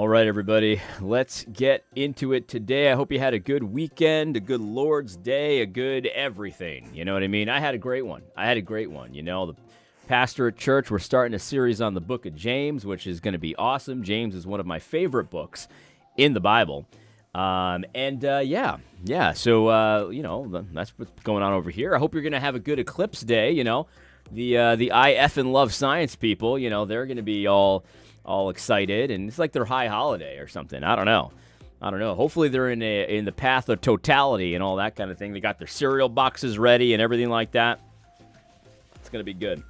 All right, everybody, let's get into it today. I hope you had a good weekend, a good Lord's Day, a good everything. You know what I mean? I had a great one. You know, the pastor at church, we're starting a series on the book of James, which is going to be awesome. James is one of my favorite books in the Bible. So, you know, that's what's going on over here. I hope you're going to have a good eclipse day, you know. The I effing love science people, you know, they're going to be all excited, and it's like their high holiday or something. I don't know. Hopefully they're in the path of totality and all that kind of thing. They got their cereal boxes ready and everything like that. It's going to be good.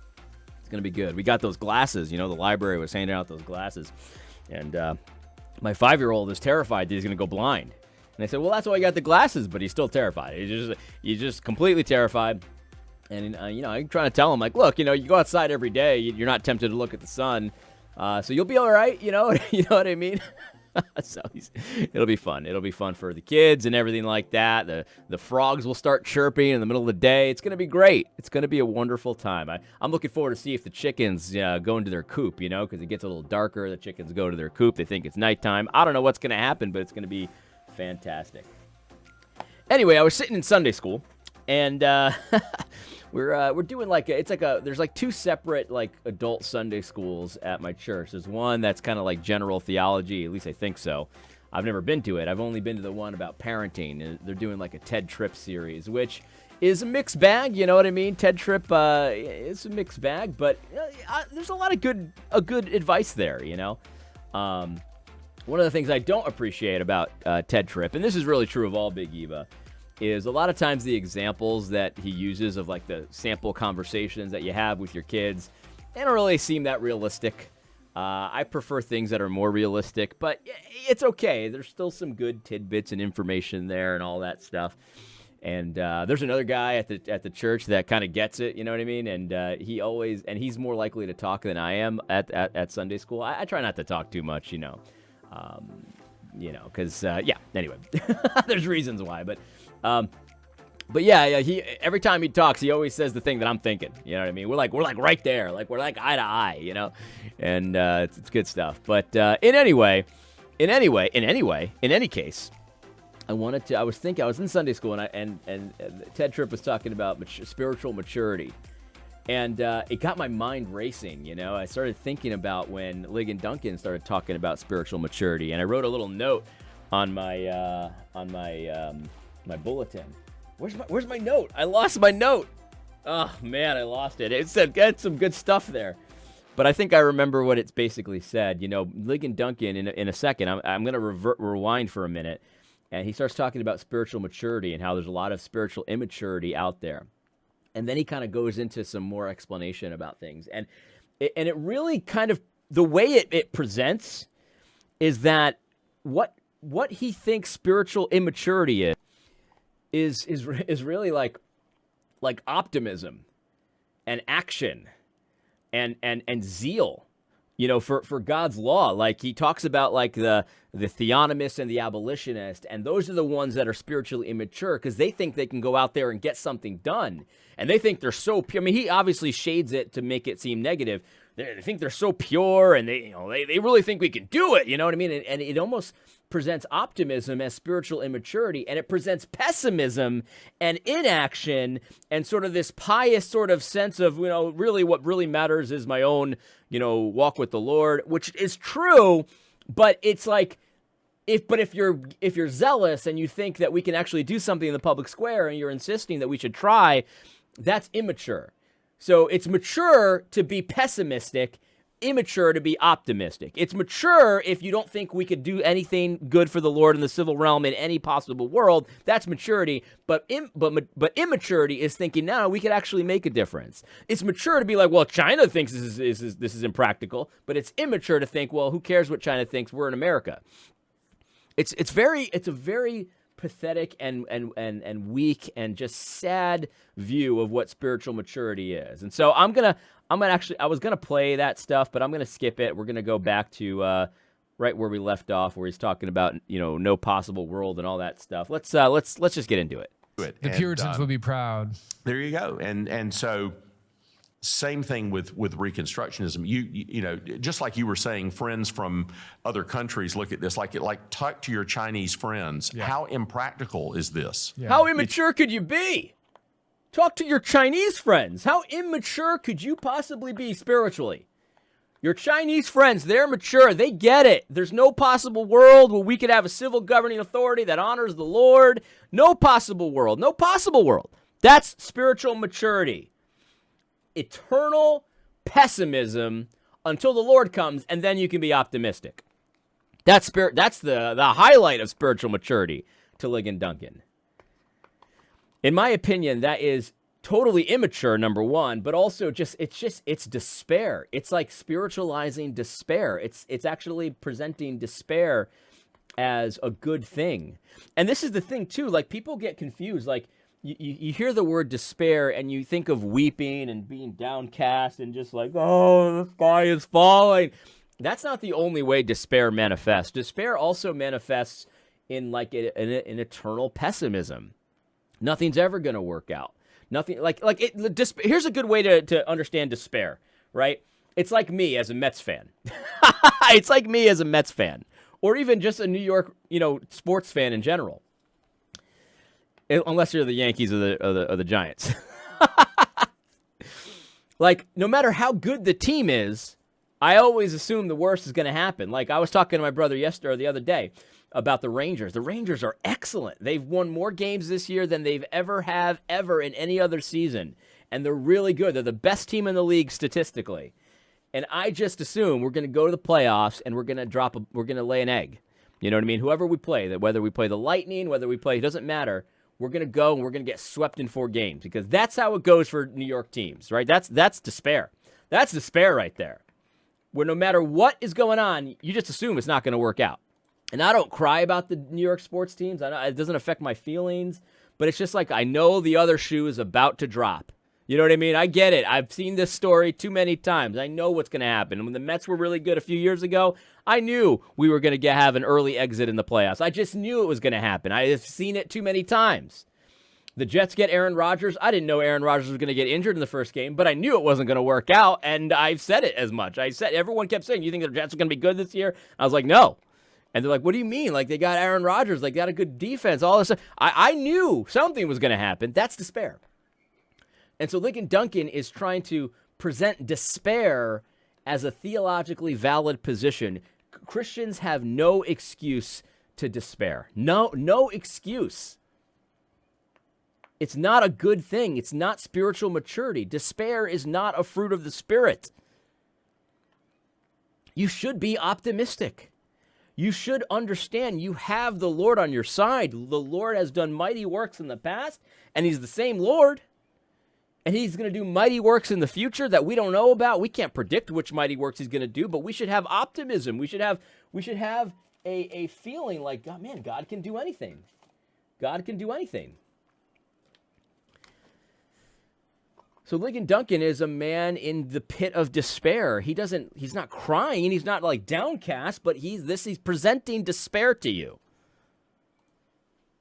We got those glasses. You know, the library was handing out those glasses. And my 5-year-old is terrified that he's going to go blind. And I said, well, that's why you got the glasses, but he's still terrified. He's just completely terrified. And, you know, I'm trying to tell him, like, look, you know, you go outside every day. You're not tempted to look at the sun. So you'll be all right, you know, you know what I mean? So it'll be fun. It'll be fun for the kids and everything like that. The frogs will start chirping in the middle of the day. It's going to be great. It's going to be a wonderful time. I'm looking forward to see if the chickens go into their coop, you know, because it gets a little darker. The chickens go to their coop. They think it's nighttime. I don't know what's going to happen, but it's going to be fantastic. Anyway, I was sitting in Sunday school, and we're doing there's like two separate like adult Sunday schools at my church. There's one that's kind of like general theology, at least I think so. I've never been to it. I've only been to the one about parenting, and they're doing like a TED Tripp series, which is a mixed bag. You know what I mean? TED Tripp is a mixed bag, but there's a lot of good advice there. You know, one of the things I don't appreciate about TED Tripp, and this is really true of all Big Eva, is a lot of times the examples that he uses of like the sample conversations that you have with your kids, they don't really seem that realistic. I prefer things that are more realistic, but it's okay. There's still some good tidbits and information there and all that stuff. And there's another guy at the church that kind of gets it, you know what I mean? And he's more likely to talk than I am at Sunday school. I try not to talk too much, you know. Because anyway, there's reasons why, but he every time he talks, he always says the thing that I'm thinking. You know what I mean? We're like right there, like we're like eye to eye, you know, and it's good stuff. But in any case, I was in Sunday school, and Ted Tripp was talking about spiritual maturity. And it got my mind racing, you know. I started thinking about when Ligon Duncan started talking about spiritual maturity, and I wrote a little note on my my bulletin. Where's my note? I lost my note. Oh man, I lost it. It said get some good stuff there, but I think I remember what it basically said. You know, Ligon Duncan. In a second, I'm gonna rewind for a minute, and he starts talking about spiritual maturity and how there's a lot of spiritual immaturity out there. And then he kind of goes into some more explanation about things. And it really kind of, the way it presents is that what he thinks spiritual immaturity is really like optimism and action and zeal, you know, for God's law. Like he talks about like the theonomist and the abolitionist, and those are the ones that are spiritually immature because they think they can go out there and get something done. And they think they're so pure. I mean, he obviously shades it to make it seem negative. They think they're so pure, and they really think we can do it. You know what I mean? And it almost presents optimism as spiritual immaturity, and it presents pessimism and inaction and sort of this pious sort of sense of, you know, really what really matters is my own, you know, walk with the Lord, which is true, but it's like, if you're zealous and you think that we can actually do something in the public square and you're insisting that we should try, that's immature. So it's mature to be pessimistic, immature to be optimistic. It's mature if you don't think we could do anything good for the Lord in the civil realm in any possible world. That's maturity. But immaturity is thinking, no, we could actually make a difference. It's mature to be like, well, China thinks this is impractical, but it's immature to think, well, who cares what China thinks? We're in America. It's a very pathetic and weak and just sad view of what spiritual maturity is. And so I was gonna play that stuff, but I'm gonna skip it. We're gonna go back to right where we left off, where he's talking about, you know, no possible world and all that stuff. Let's just get into it. The Puritans would be proud. There you go. And so Same thing with Reconstructionism. You know, just like you were saying, friends from other countries look at this like talk to your Chinese friends. Yeah. How impractical is this? Yeah. How immature could you be? Talk to your Chinese friends. How immature could you possibly be spiritually? Your Chinese friends, they're mature. They get it. There's no possible world where we could have a civil governing authority that honors the Lord. No possible world. No possible world. That's spiritual maturity. Eternal pessimism until the Lord comes, and then you can be optimistic. That's the highlight of spiritual maturity to Ligon Duncan. In my opinion, that is totally immature, number one, but also it's despair. It's like spiritualizing despair. It's actually presenting despair as a good thing. And this is the thing too, like people get confused. Like you hear the word despair and you think of weeping and being downcast and just like, oh, the sky is falling. That's not the only way despair manifests. Despair also manifests in like an eternal pessimism. Nothing's ever going to work out. Nothing here's a good way to understand despair, right? It's like me as a Mets fan. It's like me as a Mets fan, or even just a New York, sports fan in general. Unless you're the Yankees or the Giants. Like, no matter how good the team is, I always assume the worst is going to happen. Like, I was talking to my brother the other day about the Rangers. The Rangers are excellent. They've won more games this year than they've ever in any other season. And they're really good. They're the best team in the league statistically. And I just assume we're going to go to the playoffs and we're going to lay an egg. You know what I mean? Whoever we play, that whether we play the Lightning, it doesn't matter. We're going to go and we're going to get swept in 4 games because that's how it goes for New York teams, right? That's despair. That's despair right there. Where no matter what is going on, you just assume it's not going to work out. And I don't cry about the New York sports teams. It doesn't affect my feelings, but it's just like I know the other shoe is about to drop. You know what I mean? I get it. I've seen this story too many times. I know what's going to happen. And when the Mets were really good a few years ago, I knew we were going to have an early exit in the playoffs. I just knew it was going to happen. I have seen it too many times. The Jets get Aaron Rodgers. I didn't know Aaron Rodgers was going to get injured in the first game, but I knew it wasn't going to work out, and I've said it as much. Everyone kept saying, you think the Jets are going to be good this year? I was like, no. And they're like, what do you mean? Like, they got Aaron Rodgers. They got a good defense, all this stuff. I knew something was going to happen. That's despair. And so Ligon Duncan is trying to present despair as a theologically valid position. Christians have no excuse to despair. No excuse. It's not a good thing. It's not spiritual maturity. Despair is not a fruit of the Spirit. You should be optimistic. You should understand you have the Lord on your side. The Lord has done mighty works in the past, and He's the same Lord. And He's going to do mighty works in the future that we don't know about. We can't predict which mighty works He's going to do, but we should have optimism. We should have a feeling like, God, man, God can do anything. God can do anything. So Ligon Duncan is a man in the pit of despair. He's not crying. He's not like downcast, but he's presenting despair to you.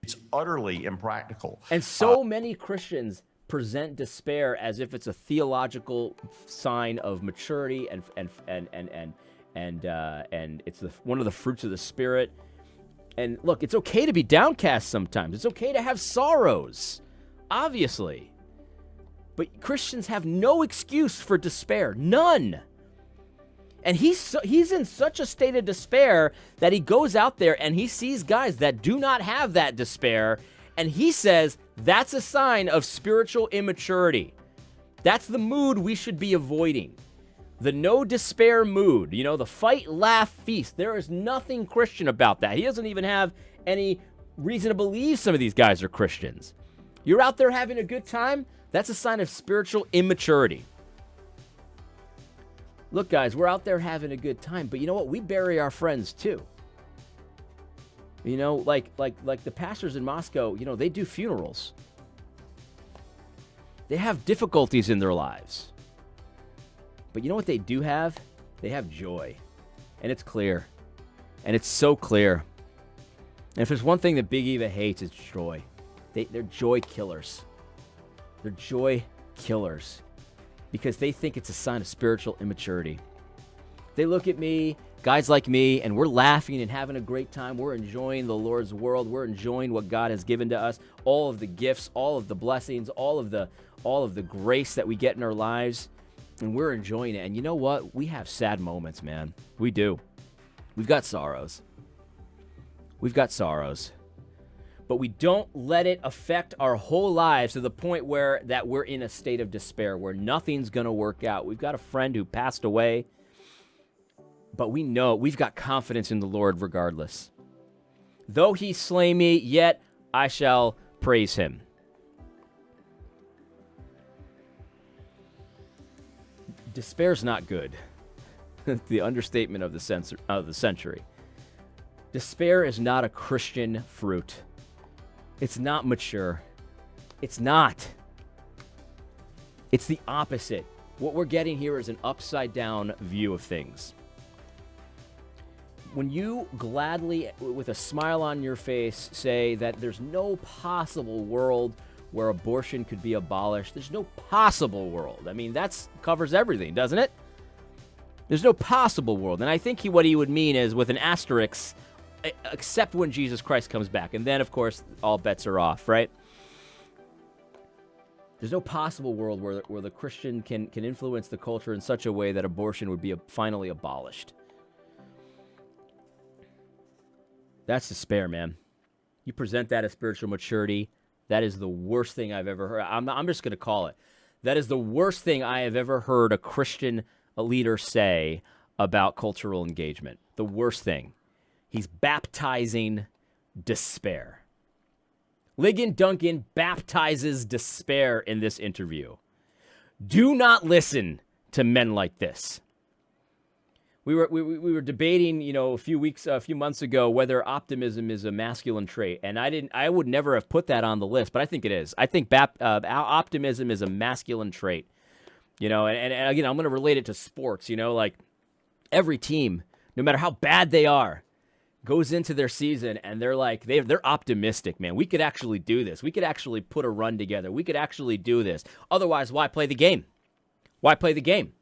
It's utterly impractical. And so many Christians present despair as if it's a theological sign of maturity and it's one of the fruits of the Spirit. And look, it's okay to be downcast sometimes. It's okay to have sorrows, obviously. But Christians have no excuse for despair. None. And he's in such a state of despair that he goes out there and he sees guys that do not have that despair, and he says that's a sign of spiritual immaturity. That's the mood we should be avoiding. The no despair mood, the fight, laugh, feast. There is nothing Christian about that. He doesn't even have any reason to believe some of these guys are Christians. You're out there having a good time? That's a sign of spiritual immaturity. Look, guys, we're out there having a good time, but you know what? We bury our friends too. Like the pastors in Moscow, they do funerals. They have difficulties in their lives. But you know what they do have? They have joy. And it's clear. And it's so clear. And if there's one thing that Big Eva hates, it's joy. They're joy killers. They're joy killers. because they think it's a sign of spiritual immaturity. They look at me, guys like me, and we're laughing and having a great time. We're enjoying the Lord's world. We're enjoying what God has given to us, all of the gifts, all of the blessings, all of the grace that we get in our lives, and we're enjoying it. And you know what? We have sad moments, man. We do. We've got sorrows. But we don't let it affect our whole lives to the point where that we're in a state of despair, where nothing's going to work out. We've got a friend who passed away, but we know we've got confidence in the Lord regardless. Though he slay me, yet I shall praise him. Despair's not good. The understatement of the century. Despair is not a Christian fruit. It's not mature. It's not. It's the opposite. What we're getting here is an upside-down view of things. When you gladly, with a smile on your face, say that there's no possible world where abortion could be abolished, there's no possible world. I mean, that covers everything, doesn't it? There's no possible world. And I think what he would mean is, with an asterisk, except when Jesus Christ comes back. And then, of course, all bets are off, right? There's no possible world where the Christian can influence the culture in such a way that abortion would be finally abolished. That's despair, man. You present that as spiritual maturity, that is the worst thing I've ever heard. I'm just going to call it. That is the worst thing I have ever heard a Christian leader say about cultural engagement. The worst thing. He's baptizing despair. Ligon Duncan baptizes despair in this interview. Do not listen to men like this. We were debating, a few months ago whether optimism is a masculine trait, and I would never have put that on the list, but I think it is. I think optimism is a masculine trait. And again, I'm going to relate it to sports. Like every team, no matter how bad they are, goes into their season and they're like, they're optimistic, man. We could actually do this. We could actually put a run together. We could actually do this. Otherwise, why play the game? Why play the game?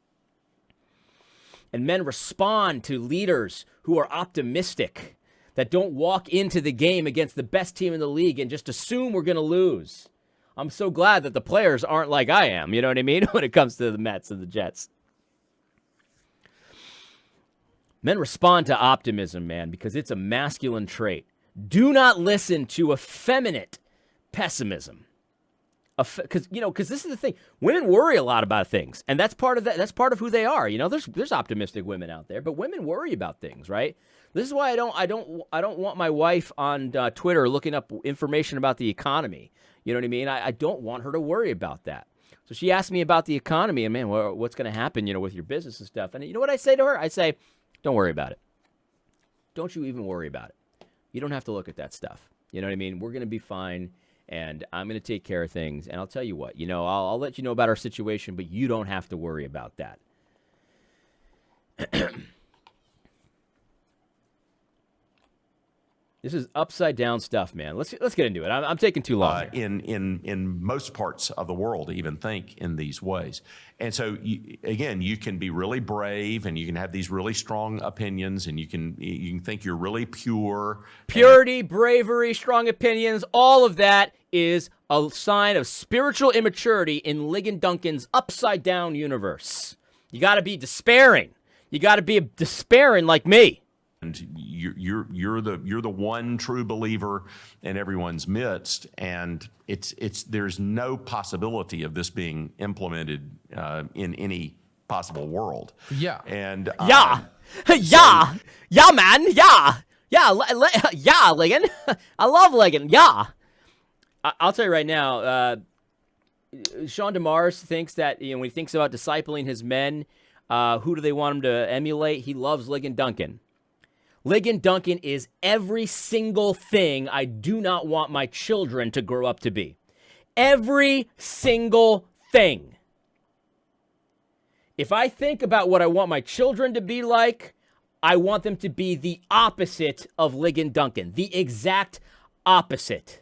And men respond to leaders who are optimistic, that don't walk into the game against the best team in the league and just assume we're going to lose. I'm so glad that the players aren't like I am, you know what I mean, when it comes to the Mets and the Jets. Men respond to optimism, man, because it's a masculine trait. Do not listen to effeminate pessimism. Because this is the thing. Women worry a lot about things, and that's part of that. That's part of who they are. There's optimistic women out there, but women worry about things, right? This is why I don't want my wife on Twitter looking up information about the economy. You know what I mean? I don't want her to worry about that. So she asked me about the economy, and man, what's going to happen, with your business and stuff. And you know what I say to her? I say, don't worry about it. Don't you even worry about it. You don't have to look at that stuff. You know what I mean? We're going to be fine. And I'm going to take care of things. And I'll tell you what, I'll let you know about our situation, but you don't have to worry about that. This is upside down stuff, man. Let's get into it. I'm taking too long. In most parts of the world, even think in these ways. And so, you can be really brave, and you can have these really strong opinions, and you can think you're really pure. Purity, bravery, strong opinions, all of that is a sign of spiritual immaturity in Ligon Duncan's upside down universe. You got to be despairing. You got to be despairing like me. And you're the one true believer in everyone's midst, and there's no possibility of this being implemented in any possible world. Yeah. And man, Ligon. I love Ligon. Yeah. I'll tell you right now. Sean DeMars thinks that when he thinks about discipling his men, who do they want him to emulate? He loves Ligon Duncan. Ligon Duncan is every single thing I do not want my children to grow up to be. Every single thing. If I think about what I want my children to be like, I want them to be the opposite of Ligon Duncan. The exact opposite.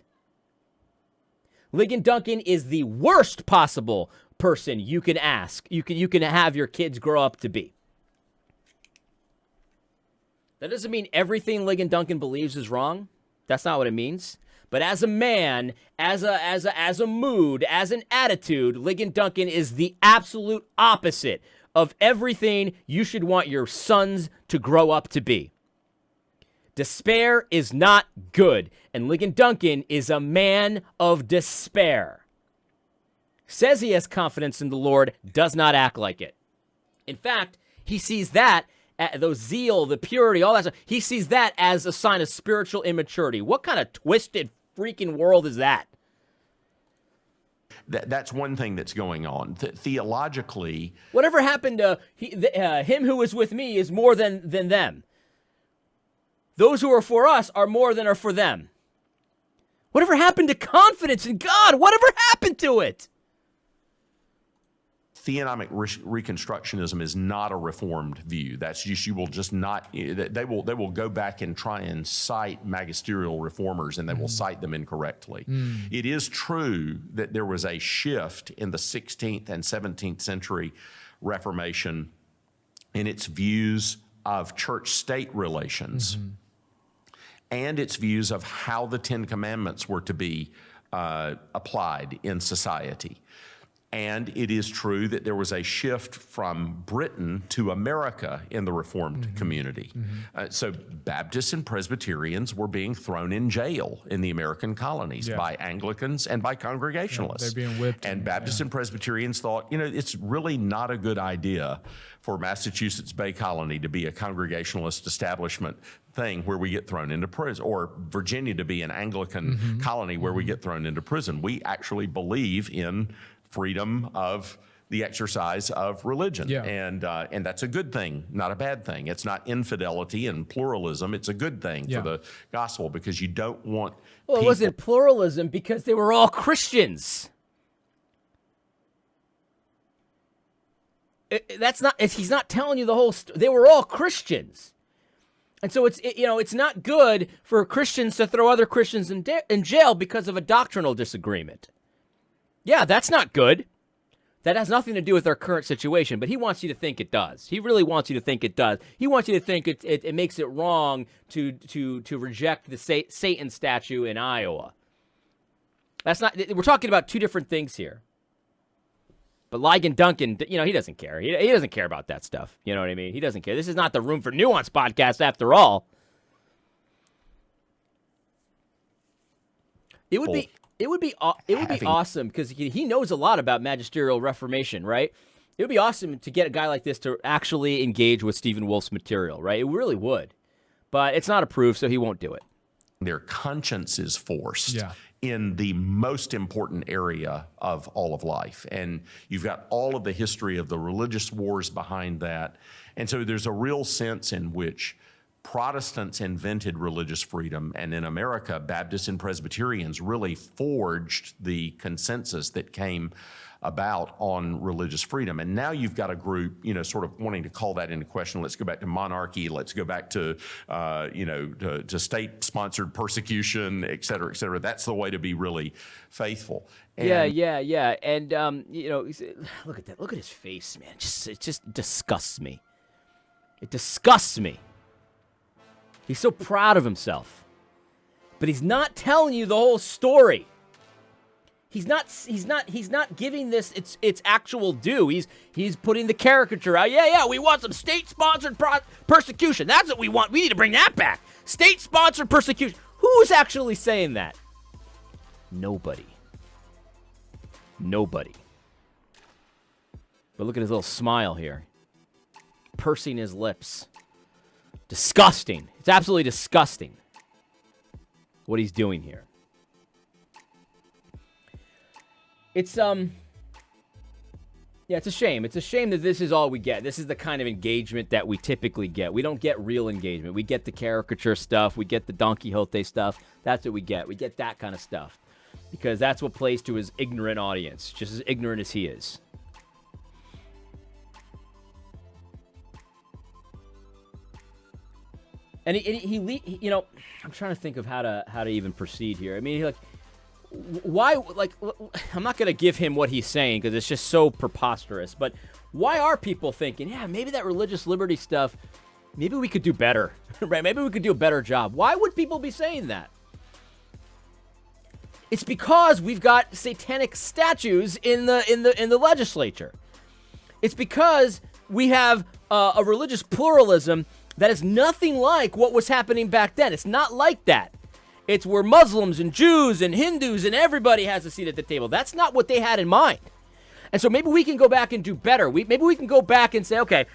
Ligon Duncan is the worst possible person you can ask, you can have your kids grow up to be. That doesn't mean everything Ligon Duncan believes is wrong. That's not what it means. But as a man, as a mood, as an attitude, Ligon Duncan is the absolute opposite of everything you should want your sons to grow up to be. Despair is not good, and Ligon Duncan is a man of despair. Says he has confidence in the Lord, does not act like it. In fact, he sees that, the zeal, the purity, all that stuff, he sees that as a sign of spiritual immaturity. What kind of twisted freaking world is that? That's one thing that's going on. Theologically, whatever happened to him who is with me is more than them. Those who are for us are more than are for them. Whatever happened to confidence in God? Whatever happened to it? Theonomic reconstructionism is not a reformed view. That's just, you will just not, they will go back and try and cite magisterial reformers, and they will cite them incorrectly. It is true that there was a shift in the 16th and 17th century Reformation in its views of church-state relations and its views of how the Ten Commandments were to be applied in society. And it is true that there was a shift from Britain to America in the Reformed community. So Baptists and Presbyterians were being thrown in jail in the American colonies by Anglicans and by Congregationalists. They're being whipped. And Baptists and Presbyterians thought, it's really not a good idea for Massachusetts Bay Colony to be a Congregationalist establishment thing where we get thrown into prison, or Virginia to be an Anglican colony where we get thrown into prison. We actually believe in freedom of the exercise of religion. And that's a good thing, not a bad thing. It's not infidelity and pluralism. It's a good thing for the gospel, because you don't want Well, it wasn't pluralism because they were all Christians. He's not telling you the whole story. They were all Christians. And so it's not good for Christians to throw other Christians in jail because of a doctrinal disagreement. Yeah, that's not good. That has nothing to do with our current situation, but he wants you to think it does. He really wants you to think it does. He wants you to think it makes it wrong to reject the Satan statue in Iowa. That's not. We're talking about two different things here. But Ligon Duncan, he doesn't care. He doesn't care about that stuff. You know what I mean? He doesn't care. This is not the Room for Nuance podcast, after all. It would be awesome, because he knows a lot about magisterial reformation, right? It would be awesome to get a guy like this to actually engage with Stephen Wolf's material, right? It really would. But it's not approved, so he won't do it. Their conscience is forced in the most important area of all of life. And you've got all of the history of the religious wars behind that. And so there's a real sense in which Protestants invented religious freedom, and in America, Baptists and Presbyterians really forged the consensus that came about on religious freedom. And now you've got a group, sort of wanting to call that into question. Let's go back to monarchy. Let's go back to, to state-sponsored persecution, et cetera, et cetera. That's the way to be really faithful. And yeah. And look at that. Look at his face, man. It just disgusts me. It disgusts me. He's so proud of himself, but he's not telling you the whole story. He's not giving this its actual due. He's putting the caricature out. Yeah, we want some state-sponsored persecution. That's what we want. We need to bring that back. State-sponsored persecution. Who's actually saying that? Nobody. But look at his little smile here. Pursing his lips. Disgusting. It's absolutely disgusting what he's doing here. It's it's a shame. It's a shame that this is all we get. This is the kind of engagement that we typically get. We don't get real engagement. We get the caricature stuff. We get the Don Quixote stuff. That's what we get. We get that kind of stuff because that's what plays to his ignorant audience, just as ignorant as he is. And he I'm trying to think of how to even proceed here. I mean, why, like, I'm not going to give him what he's saying because it's just so preposterous, but why are people thinking, yeah, maybe that religious liberty stuff, maybe we could do better, right? Maybe we could do a better job. Why would people be saying that? It's because we've got satanic statues in the legislature. It's because we have a religious pluralism that is nothing like what was happening back then. It's not like that. It's where Muslims and Jews and Hindus and everybody has a seat at the table. That's not what they had in mind. And so maybe we can go back and do better. Maybe we can go back and say, okay,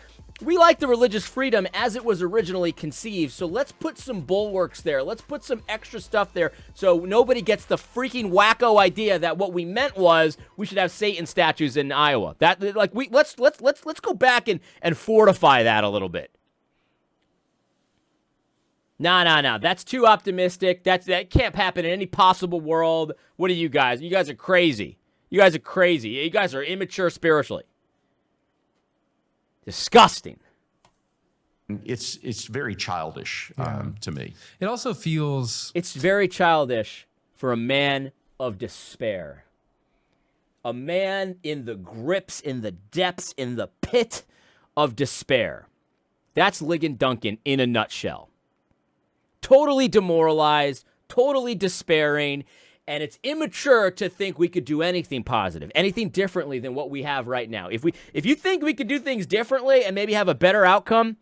we like the religious freedom as it was originally conceived, so let's put some bulwarks there. Let's put some extra stuff there so nobody gets the freaking wacko idea that what we meant was we should have Satan statues in Iowa. Let's go back and fortify that a little bit. No. That's too optimistic. That can't happen in any possible world. What are you guys? You guys are crazy. You guys are immature spiritually. Disgusting. It's very childish to me. It also feels... It's very childish for a man of despair. A man in the grips, in the depths, in the pit of despair. That's Ligon Duncan in a nutshell. Totally demoralized, totally despairing, and it's immature to think we could do anything positive, anything differently than what we have right now. If you think we could do things differently and maybe have a better outcome,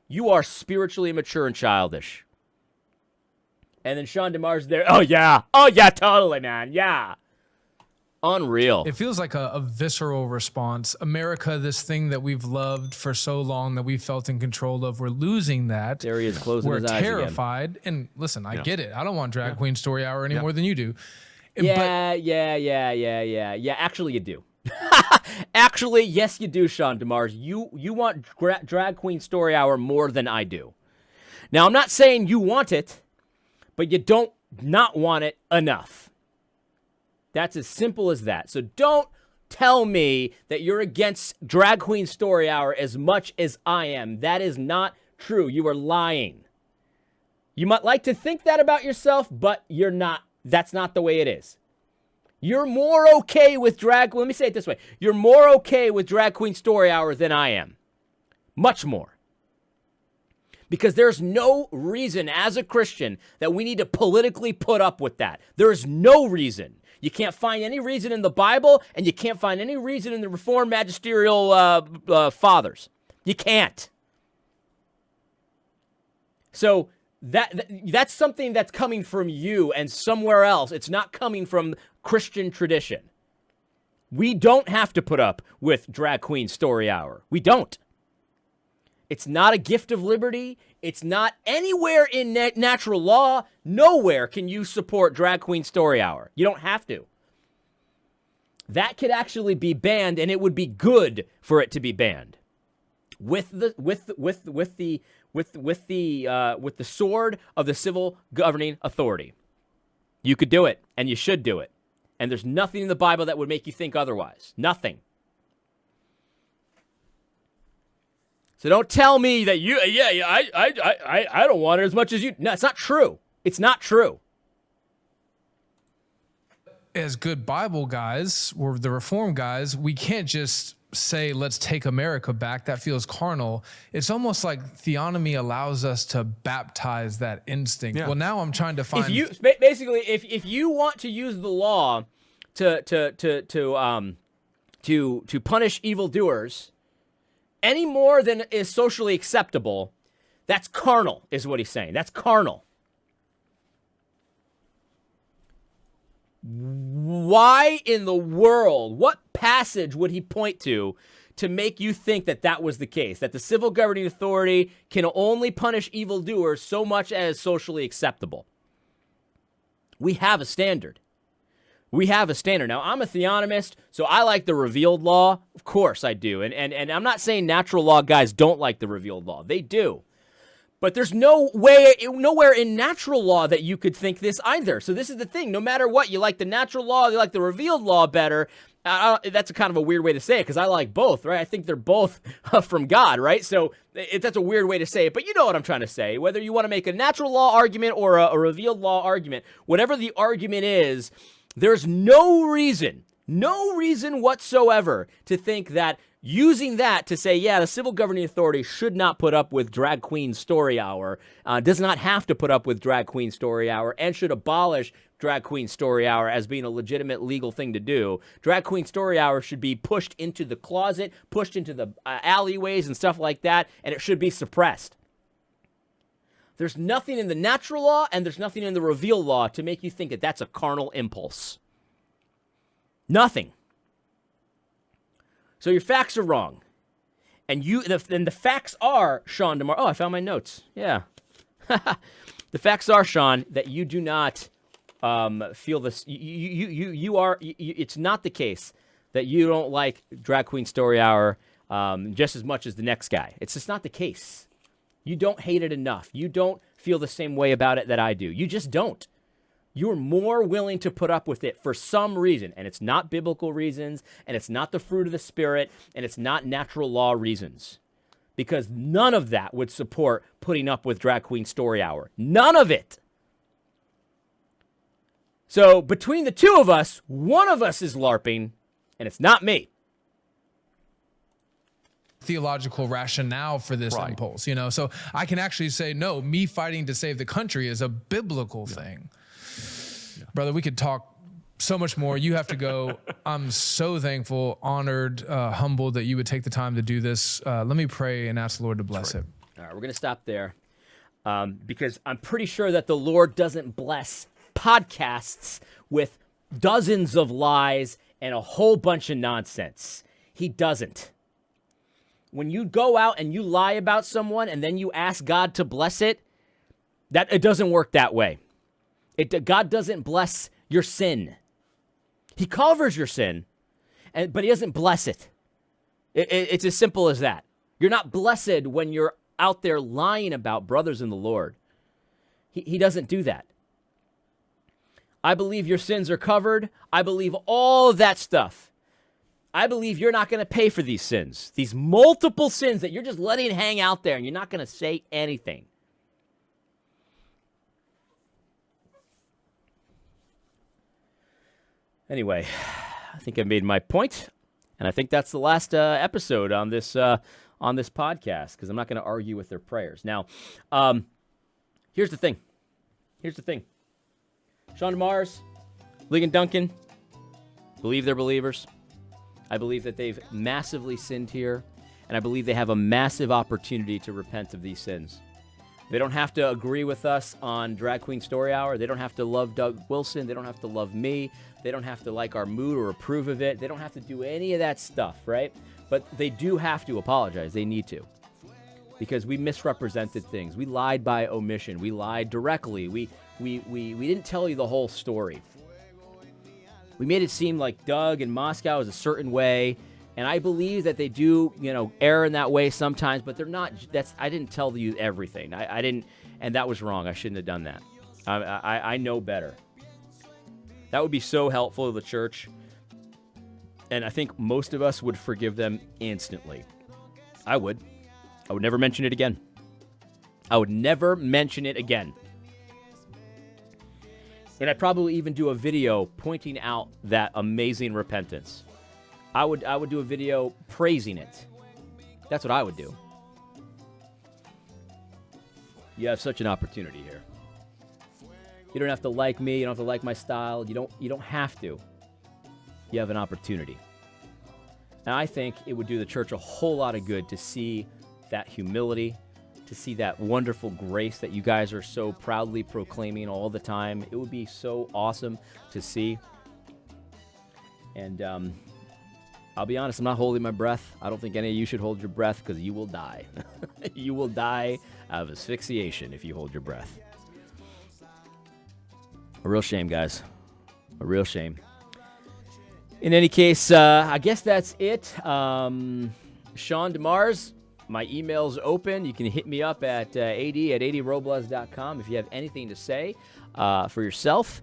you are spiritually immature and childish. And then Sean DeMar's there. Oh yeah, totally, man, yeah. Unreal. It feels like a visceral response. America, this thing that we've loved for so long, that we've felt in control of, we're losing that. There he is, closing we're his eyes terrified. again. And listen, I get it. I don't want Drag Queen Story Hour any more than you do. Yeah. Actually, you do. Actually, yes, you do, Sean DeMars. You want Drag Queen Story Hour more than I do. Now, I'm not saying you want it, but you don't not want it enough. That's as simple as that. So don't tell me that you're against Drag Queen Story Hour as much as I am. That is not true. You are lying. You might like to think that about yourself, but you're not. That's not the way it is. You're more okay with let me say it this way. You're more okay with Drag Queen Story Hour than I am. Much more. Because there's no reason as a Christian that we need to politically put up with that. There is no reason. You can't find any reason in the Bible, and you can't find any reason in the Reformed magisterial fathers. You can't. So that's something that's coming from you and somewhere else. It's not coming from Christian tradition. We don't have to put up with Drag Queen Story Hour. We don't. It's not a gift of liberty. It's not anywhere in natural law. Nowhere can you support Drag Queen Story Hour. You don't have to. That could actually be banned, and it would be good for it to be banned. With the sword of the civil governing authority. You could do it, and you should do it. And there's nothing in the Bible that would make you think otherwise. Nothing. So don't tell me that I don't want it as much as you. No, it's not true. It's not true. As good Bible guys, or the Reform guys, we can't just say, let's take America back. That feels carnal. It's almost like theonomy allows us to baptize that instinct. Yeah. Well, now I'm trying to find... If you want to use the law to punish evildoers any more than is socially acceptable, that's carnal, is what he's saying. That's carnal. Why in the world, what passage would he point to make you think that that was the case? That the civil governing authority can only punish evildoers so much as socially acceptable? We have a standard. We have a standard. Now, I'm a theonomist, so I like the revealed law. Of course I do. And I'm not saying natural law guys don't like the revealed law. They do. But there's nowhere in natural law that you could think this either. So this is the thing. No matter what, you like the natural law, you like the revealed law better. That's a kind of a weird way to say it because I like both, right? I think they're both from God, right? So that's a weird way to say it. But you know what I'm trying to say. Whether you want to make a natural law argument or a revealed law argument, whatever the argument is, There's no reason whatsoever to think that using that to say, yeah, the civil governing authority should not put up with drag queen story hour, does not have to put up with drag queen story hour, and should abolish drag queen story hour as being a legitimate legal thing to do. Drag queen story hour should be pushed into the closet, pushed into the alleyways and stuff like that, and it should be suppressed. There's nothing in the natural law and there's nothing in the revealed law to make you think that that's a carnal impulse. Nothing. So your facts are wrong. And the facts are, Sean DeMar. Oh, I found my notes. Yeah. The facts are, Sean, that you do not feel this. It's not the case that you don't like Drag Queen Story Hour just as much as the next guy. It's just not the case. You don't hate it enough. You don't feel the same way about it that I do. You just don't. You're more willing to put up with it for some reason, and it's not biblical reasons, and it's not the fruit of the Spirit, and it's not natural law reasons, because none of that would support putting up with Drag Queen Story Hour. None of it. So between the two of us, one of us is LARPing, and it's not me. Theological rationale for this Right. impulse, so I can actually say, no, me fighting to save the country is a biblical thing. Brother, we could talk so much more. You have to go. I'm so thankful, honored, humbled that you would take the time to do this. Let me pray and ask the Lord to bless it. All right, we're going to stop there because I'm pretty sure that the Lord doesn't bless podcasts with dozens of lies and a whole bunch of nonsense. He doesn't. When you go out and you lie about someone and then you ask God to bless it, that it doesn't work that way. God doesn't bless your sin. He covers your sin, but he doesn't bless it. It's as simple as that. You're not blessed when you're out there lying about brothers in the Lord. He doesn't do that. I believe your sins are covered. I believe all of that stuff. I believe you're not going to pay for these sins, these multiple sins that you're just letting hang out there and you're not going to say anything. Anyway, I think I made my point, and I think that's the last episode on this podcast because I'm not going to argue with their prayers. Now, here's the thing. Sean DeMars, Ligon Duncan, believe they're believers. I believe that they've massively sinned here, and I believe they have a massive opportunity to repent of these sins. They don't have to agree with us on Drag Queen Story Hour. They don't have to love Doug Wilson. They don't have to love me. They don't have to like our mood or approve of it. They don't have to do any of that stuff, right? But they do have to apologize. They need to. Because we misrepresented things. We lied by omission. We lied directly. We didn't tell you the whole story. We made it seem like Doug and Moscow is a certain way, and I believe that they do, err in that way sometimes, but they're not. I didn't tell you everything. I didn't, and that was wrong. I shouldn't have done that. I know better. That would be so helpful to the church, and I think most of us would forgive them instantly. I would never mention it again. And I'd probably even do a video pointing out that amazing repentance. I would do a video praising it. That's what I would do. You have such an opportunity here. You don't have to like me. You don't have to like my style. You don't have to. You have an opportunity. And I think it would do the church a whole lot of good to see that humility, to see that wonderful grace that you guys are so proudly proclaiming all the time. It would be so awesome to see. And I'll be honest, I'm not holding my breath. I don't think any of you should hold your breath because you will die. You will die of asphyxiation if you hold your breath. A real shame, guys. A real shame. In any case, I guess that's it. Sean DeMars, my email's open. You can hit me up at ad@adrobles.com if you have anything to say for yourself.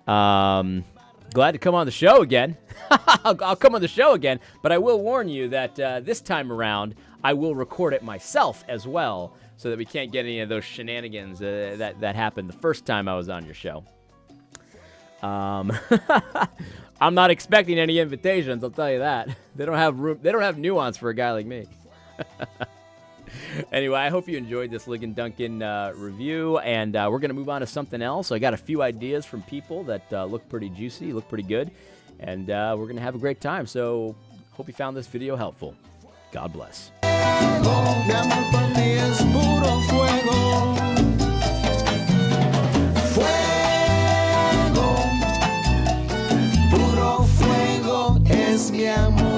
Glad to come on the show again. I'll come on the show again, but I will warn you that this time around, I will record it myself as well so that we can't get any of those shenanigans that happened the first time I was on your show. I'm not expecting any invitations, I'll tell you that. They don't have room. They don't have nuance for a guy like me. Anyway, I hope you enjoyed this Ligon Duncan review, and we're going to move on to something else. I got a few ideas from people that look pretty juicy, look pretty good, and we're going to have a great time. So hope you found this video helpful. God bless. Mi amor.